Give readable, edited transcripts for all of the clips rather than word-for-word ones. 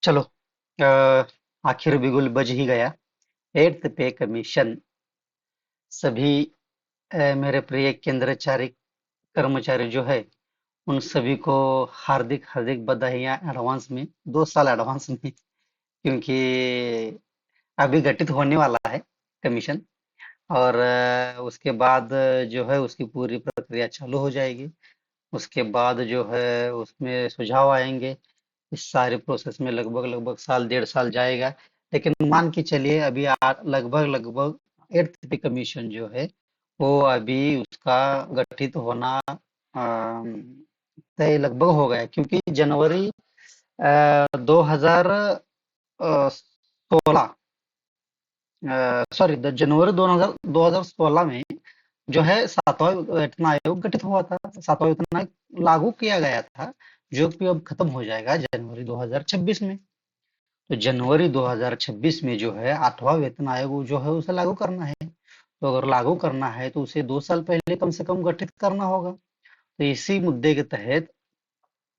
चलो। अ, आखिर बिगुल बज ही गया। एट्थ पे कमीशन सभी मेरे प्रिय केंद्रचारी कर्मचारी जो है उन सभी को हार्दिक हार्दिक बधाइयां एडवांस में, 2 साल एडवांस में, क्योंकि अभी घटित होने वाला है कमीशन। और उसके बाद जो है उसकी पूरी प्रक्रिया चालू हो जाएगी। उसके बाद जो है उसमें सुझाव आएंगे। इस सारे प्रोसेस में लगभग लगभग साल 1.5 साल जाएगा। लेकिन मान के चलिए अभी लगभग लगभग एट्थ पे कमीशन जो है वो अभी उसका गठित होना तय लगभग हो गया, क्योंकि जनवरी 2016, सॉरी, जनवरी 2016 में जो है सातवां वेतन आयोग गठित हुआ था। सातवां वेतन आयोग लागू किया गया था, जो कि अब खत्म हो जाएगा जनवरी 2026 में। तो जनवरी 2026 में जो है आठवां वेतन आयोग जो है उसे लागू करना है। तो अगर लागू करना है तो उसे 2 साल पहले कम से कम गठित करना होगा। तो इसी मुद्दे के तहत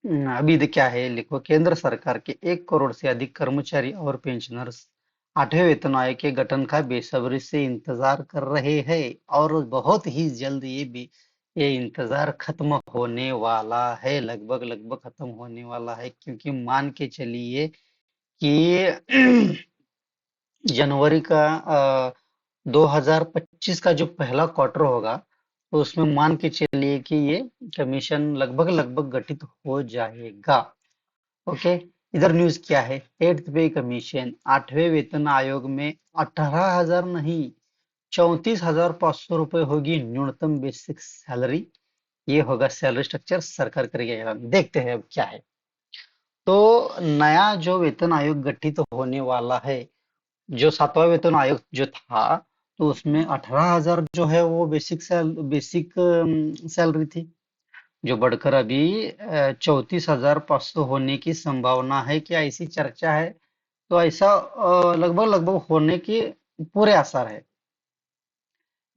अभी क्या है, लिखो, केंद्र सरकार के 1 करोड़ से अधिक कर्मचारी और पेंशनर्स आठवें वेतन आयोग के गठन का बेसब्री से इंतजार कर रहे हैं। और बहुत ही जल्द ये इंतजार खत्म होने वाला है, लगभग लगभग खत्म होने वाला है, क्योंकि मान के चलिए कि जनवरी का 2025 का जो पहला क्वार्टर होगा, तो उसमें मान के चलिए कि ये कमीशन लगभग लगभग गठित हो जाएगा। ओके। इधर न्यूज क्या है, एट्थ पे कमीशन आठवें वेतन आयोग में 18,000 नहीं, 34,500 रुपए होगी न्यूनतम बेसिक सैलरी। ये होगा सैलरी स्ट्रक्चर, सरकार करेगी ऐलान। देखते हैं अब क्या है। तो नया जो वेतन आयोग गठित होने वाला है, जो सातवां वेतन आयोग जो था, तो उसमें 18,000 जो है वो बेसिक सैलरी थी, जो बढ़कर अभी 34,500 होने की संभावना है। क्या ऐसी चर्चा है? तो ऐसा लगभग लगभग होने के पूरे आसार है।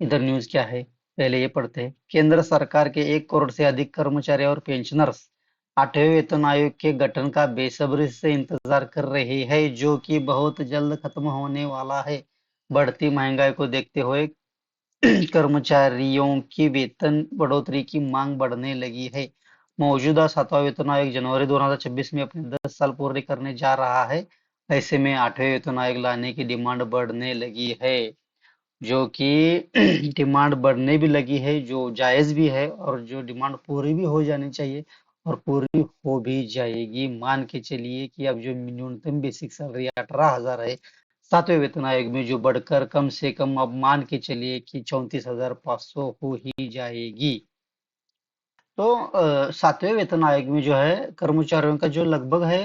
इधर न्यूज क्या है, पहले ये पढ़ते हैं। केंद्र सरकार के 1 करोड़ से अधिक कर्मचारी और पेंशनर्स आठवें वेतन आयोग के गठन का बेसब्री से इंतजार कर रहे हैं, जो कि बहुत जल्द खत्म होने वाला है। बढ़ती महंगाई को देखते हुए कर्मचारियों की वेतन बढ़ोतरी की मांग बढ़ने लगी है। मौजूदा सातवां वेतन आयोग जनवरी 2026 में अपने 10 साल पूरे करने जा रहा है। ऐसे में आठवें वेतन आयोग लाने की डिमांड बढ़ने लगी है, जो कि डिमांड बढ़ने भी लगी है, जो जायज भी है, और जो डिमांड पूरी भी हो जानी चाहिए, और पूरी हो भी जाएगी। मान के चलिए कि अब जो न्यूनतम बेसिक सैलरी 18,000 है, सातवें वेतन आयोग में जो बढ़कर कम से कम अब मान के चलिए कि 34,500 हो ही जाएगी। तो सातवें वेतन आयोग में जो है कर्मचारियों का जो लगभग है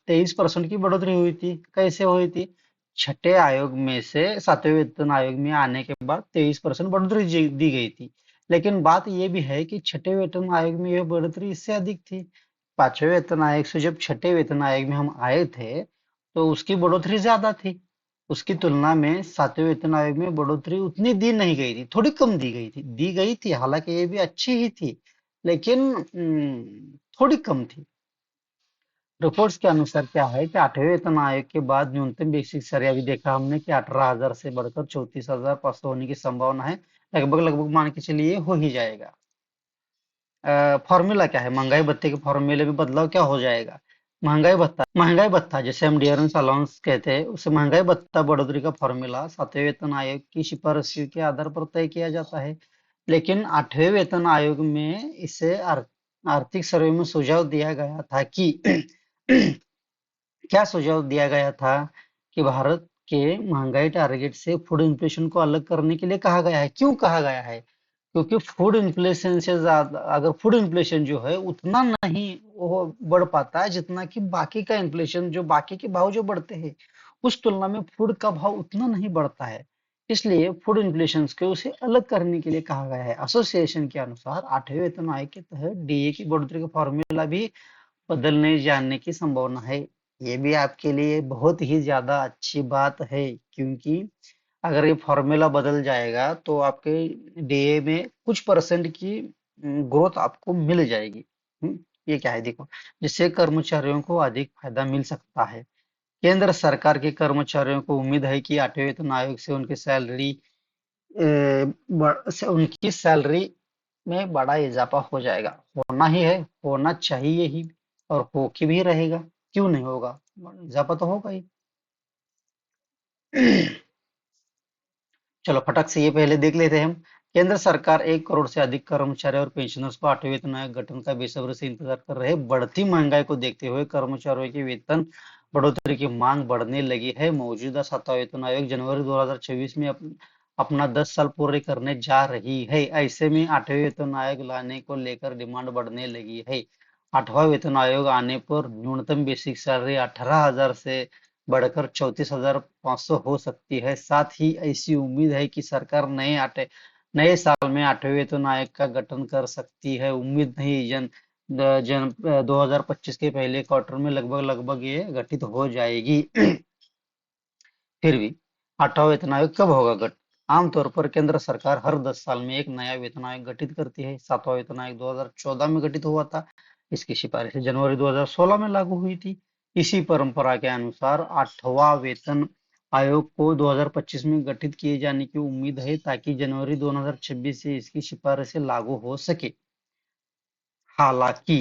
23% की बढ़ोतरी हुई थी। कैसे हुई थी? छठे आयोग में से सातवें वेतन आयोग में आने के बाद 23% बढ़ोतरी दी गई थी। लेकिन बात यह भी है कि छठे वेतन आयोग में यह बढ़ोतरी इससे अधिक थी। पांचवें वेतन आयोग से जब छठे वेतन आयोग में हम आए थे, तो उसकी बढ़ोतरी ज्यादा थी। उसकी तुलना में सातवें वेतन आयोग में बढ़ोतरी उतनी दी नहीं गई थी, थोड़ी कम दी गई थी, हालांकि ये भी अच्छी ही थी, लेकिन थोड़ी कम थी। रिपोर्ट्स के अनुसार क्या है कि आठवें वेतन आयोग के बाद न्यूनतम बेसिक सैलरी अभी देखा हमने कि 18,000 से बढ़कर 34,500 होने की संभावना है। लगभग लगभग मान के चलिए हो ही जाएगा। फॉर्मूला क्या है, महंगाई भत्ते के फॉर्मूले में बदलाव क्या हो जाएगा? महंगाई भत्ता जैसे हम डियरेंस अलाउंस कहते हैं, उसे महंगाई भत्ता बढ़ोतरी का फॉर्मूला सातवें वेतन आयोग की सिफारिशों के आधार पर तय किया जाता है। लेकिन आठवें वेतन आयोग में इसे आर्थिक सर्वे में सुझाव दिया गया था कि क्या सुझाव दिया गया था कि भारत के महंगाई टारगेट से फूड इन्फ्लेशन को अलग करने के लिए कहा गया है। क्यों कहा गया है? क्योंकि फूड इन्फ्लेशन से ज्यादा, अगर फूड इन्फ्लेशन जो है उतना नहीं वो बढ़ पाता है जितना कि बाकी का इन्फ्लेशन, जो बाकी के भाव जो बढ़ते हैं उस तुलना में फूड का भाव उतना नहीं बढ़ता है। इसलिए फूड इन्फ्लेशन को उसे अलग करने के लिए कहा गया है। एसोसिएशन के अनुसार आठवें वेतन आयोग के तहत डीए की बढ़ोतरी का फॉर्मूला भी बदलने जाने की संभावना है। ये भी आपके लिए बहुत ही ज्यादा अच्छी बात है, क्योंकि अगर ये फॉर्मूला बदल जाएगा तो आपके डीए में कुछ परसेंट की ग्रोथ आपको मिल जाएगी। ये क्या है देखो, जिससे कर्मचारियों को अधिक फायदा मिल सकता है। केंद्र सरकार के कर्मचारियों को उम्मीद है कि 8वें वेतन आयोग से उनकी सैलरी में बड़ा इजाफा हो जाएगा। होना ही है, होना चाहिए ही, और हो के भी रहेगा। क्यों नहीं होगा? इजाफा तो होगा ही। चलो फटक से ये पहले देख लेते हैं हम। केंद्र सरकार 1 करोड़ से अधिक कर्मचारी और पेंशनर्स को 8वें वेतन आयोग गठन का बेसब्री से इंतजार कर रहे हैं। बढ़ती महंगाई को देखते हुए कर्मचारियों की वेतन बढ़ोतरी की मांग बढ़ने लगी है। मौजूदा 7वां वेतन आयोग जनवरी 2026 में अपना 10 साल पूरे करने जा रही है। ऐसे में 8वें वेतन आयोग लाने को लेकर डिमांड बढ़ने लगी है। 8वां वेतन आयोग आने पर न्यूनतम बेसिक सैलरी 18,000 से बढ़कर 34,500 हो सकती है। साथ ही ऐसी उम्मीद है कि सरकार नए साल में 8वें वेतन आयोग का गठन कर सकती है। उम्मीद नहीं, जन 2025 के पहले क्वार्टर में लगभग लगभग ये गठित हो जाएगी। फिर भी 8वां वेतन आयोग कब होगा गठित? आमतौर पर केंद्र सरकार हर 10 साल में एक नया वेतन आयोग गठित करती है। 7वां वेतन आयोग 2014 में गठित हुआ था। इसकी सिफारिश जनवरी 2016 में लागू हुई थी। इसी परंपरा के अनुसार 8वां वेतन आयोग को 2025 में गठित किए जाने की उम्मीद है, ताकि जनवरी 2026 से इसकी सिफारिशें लागू हो सके। हालांकि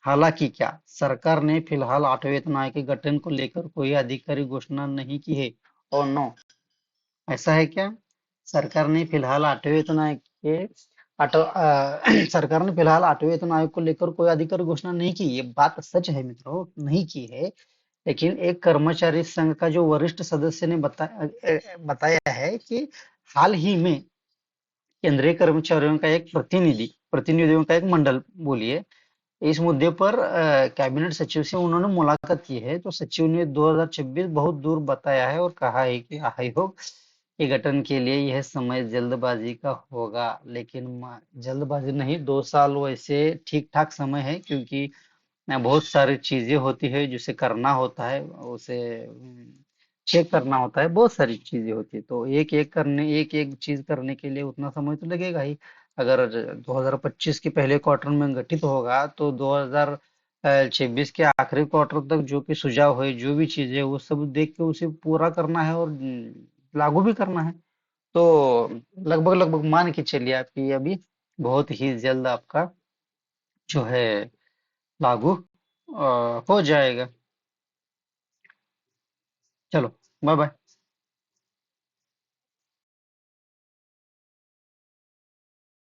हालांकि क्या सरकार ने फिलहाल 8वें वेतन आयोग के गठन को लेकर कोई आधिकारिक घोषणा नहीं की है? और नो, ऐसा है क्या? सरकार ने फिलहाल 8वें वेतन आयोग के सरकार ने फिलहाल 8वें वेतन आयोग को लेकर कोई आधिकारिक घोषणा नहीं की। ये बात सच है मित्रों, नहीं की है। लेकिन एक कर्मचारी संघ का जो वरिष्ठ सदस्य ने बताया है कि हाल ही में केंद्रीय कर्मचारियों का एक प्रतिनिधियों का एक मंडल बोलिए, इस मुद्दे पर कैबिनेट सचिव से उन्होंने मुलाकात की है। तो सचिव ने 2026 बहुत दूर बताया है और कहा है कि आयोग के गठन के लिए यह समय जल्दबाजी का होगा। लेकिन जल्दबाजी नहीं, 2 साल वैसे ठीक ठाक समय है, क्योंकि बहुत सारी चीजें होती है जिसे करना होता है, उसे चेक करना होता है, बहुत सारी चीजें होती है। तो एक एक चीज करने के लिए उतना समय तो लगेगा ही। अगर 2025 के पहले क्वार्टर में गठित होगा तो 2026 के आखिरी क्वार्टर तक जो कि सुझाव है, जो भी चीजें, वो सब देख के उसे पूरा करना है और लागू भी करना है। तो लगभग लगभग मान के चलिए आपकी अभी बहुत ही जल्द आपका जो है लागू हो जाएगा। चलो, बाय बाय।